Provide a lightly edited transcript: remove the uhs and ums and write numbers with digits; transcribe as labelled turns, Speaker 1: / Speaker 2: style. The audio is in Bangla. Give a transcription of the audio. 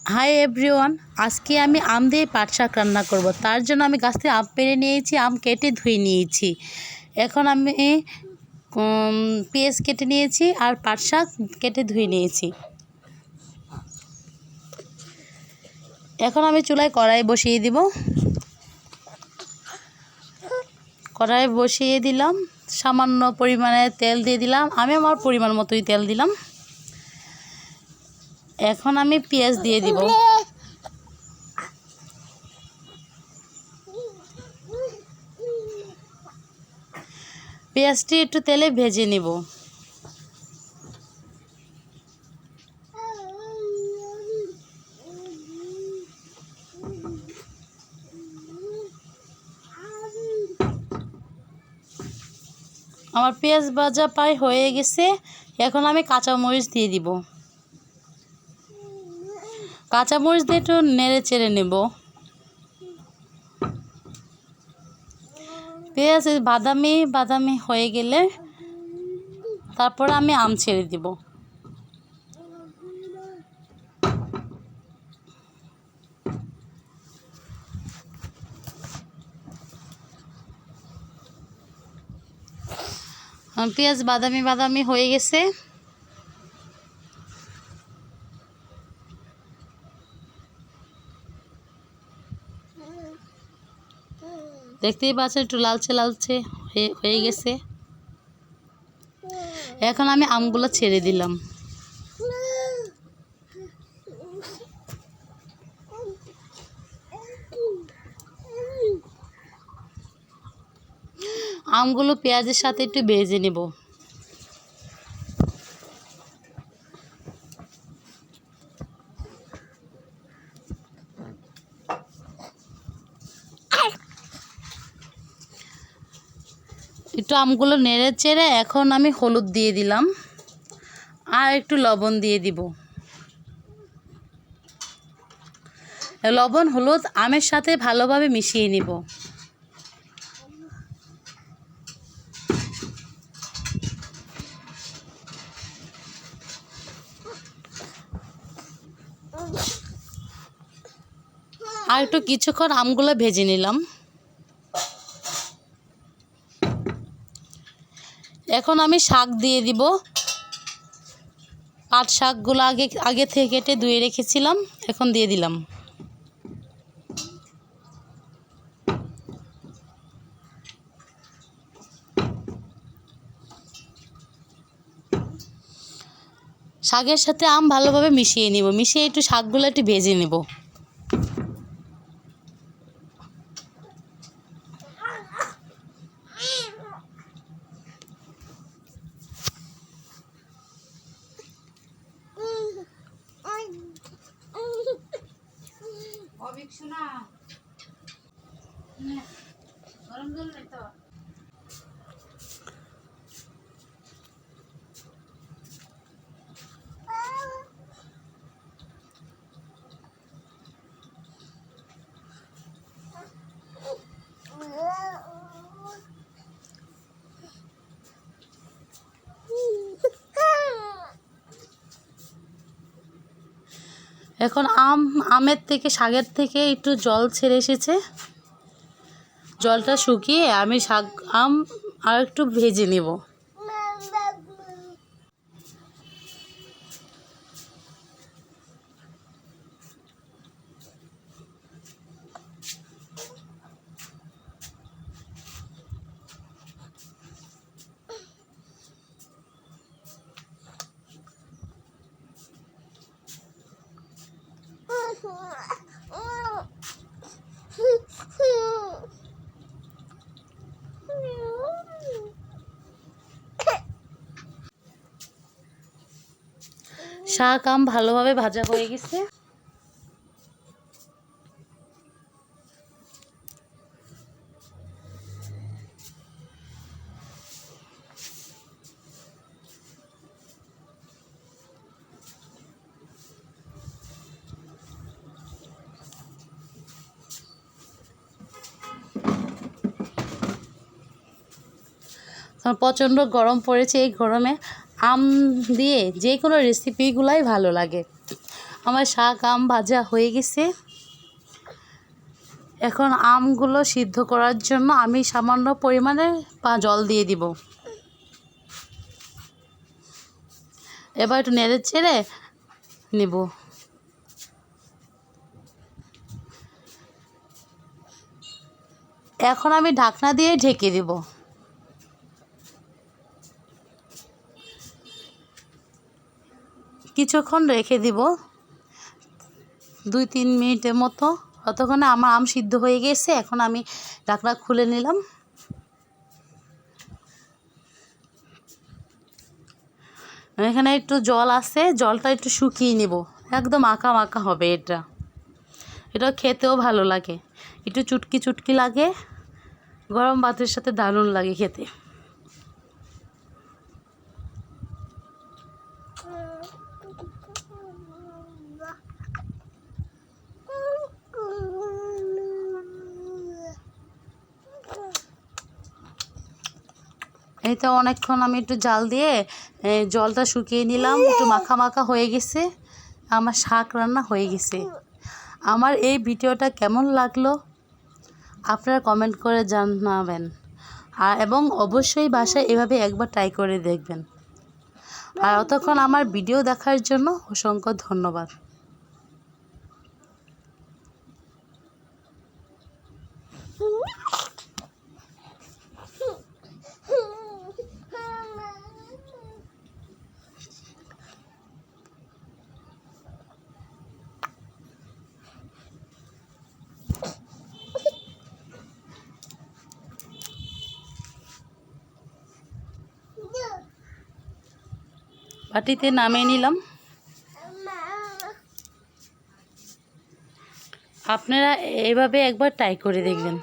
Speaker 1: হাই এভরিওয়ান, আজকে আমি আম দিয়ে পাট শাক রান্না করব। তার জন্য আমি গাছ থেকে আম পেড়ে নিয়েছি, আম কেটে ধুয়ে নিয়েছি। এখন আমি পেঁয়াজ কেটে নিয়েছি আর পাট শাক কেটে ধুয়ে নিয়েছি। এখন আমি চুলায় কড়াই বসিয়ে দিব। কড়াই বসিয়ে দিলাম, সামান্য পরিমাণে তেল দিয়ে দিলাম। আমি আমার পরিমাণ মতোই তেল দিলাম। এখন আমি পেঁয়াজ দিয়ে দিব। পেঁয়াজটি একটু তেলে ভেজে নেব। আমার পেঁয়াজ ভাজা প্রায় হয়ে গেছে। এখন আমি কাঁচামরিচ দিয়ে দিব। কাঁচামরিচ দিয়ে একটু নেড়ে চেড়ে নেব। পেঁয়াজ বাদামি বাদামি হয়ে গেলে তারপর আমি আম ছেড়ে দিব। পেঁয়াজ বাদামি বাদামি হয়ে গেছে। দেখতেই পাচ্ছেন একটু লালচে লালচে হয়ে গেছে। এখন আমি আমগুলো ছেড়ে দিলাম। আমগুলো পেঁয়াজের সাথে একটু ভেজে নেব। একটু আমগুলো নেড়ে চেড়ে এখন আমি হলুদ দিয়ে দিলাম আর একটু লবণ দিয়ে দিব। লবণ হলুদ আমের সাথে ভালোভাবে মিশিয়ে নিব। আর একটু কিছুক্ষণ আমগুলো ভেজে নিলাম। এখন আমি শাক দিয়ে দিব। পাট শাকগুলো আগে থেকে কেটে ধুয়ে রেখেছিলাম, এখন দিয়ে দিলাম। শাকের সাথে আম ভালোভাবে মিশিয়ে নিব। মিশিয়ে একটু শাকগুলো একটু ভেজে নেব। এখন আমের থেকে শাকের থেকে একটু জল ছেড়ে এসেছে। জলটা শুকিয়ে আমি আম আর একটু ভেজে নেব। শাক আম ভালোভাবে ভাজা হয়ে গেছে। প্রচণ্ড গরম পড়েছে। এই গরমে আম দিয়ে যে কোনো রেসিপিগুলাই ভালো লাগে। আমার শাক আম ভাজা হয়ে গেছে। এখন আমগুলো সিদ্ধ করার জন্য আমি সামান্য পরিমাণে জল দিয়ে দিব। এবার একটু নেড়ে চেড়ে নেব। এখন আমি ঢাকনা দিয়ে ঢেকে দেব। কিছুক্ষণ রেখে দিব, 2-3 মিনিটের মতো। ততক্ষণে আমার আম সিদ্ধ হয়ে গেছে। এখন আমি ঢাকনা খুলে নিলাম। এখানে একটু জল আছে, জলটা একটু শুকিয়ে নেব। একদম মাখা মাখা হবে এটা খেতেও ভালো লাগে, একটু চুটকি চুটকি লাগে, গরম ভাতের সাথে দারুণ লাগে খেতে। এই তো অনেকক্ষণ আমি একটু জাল দিয়ে জলটা শুকিয়ে নিলাম, একটু মাখা মাখা হয়ে গেছে। আমার শাক রান্না হয়ে গেছে। আমার এই ভিডিওটা কেমন লাগলো আপনারা কমেন্ট করে জানাবেন, এবং অবশ্যই বাসায় এভাবে একবার ট্রাই করে দেখবেন। আর অতক্ষণ আমার ভিডিও দেখার জন্য অসংখ্য ধন্যবাদ। বাটিতে নামিয়ে নিলাম। আপনারা এইভাবে একবার ট্রাই করে দেখবেন।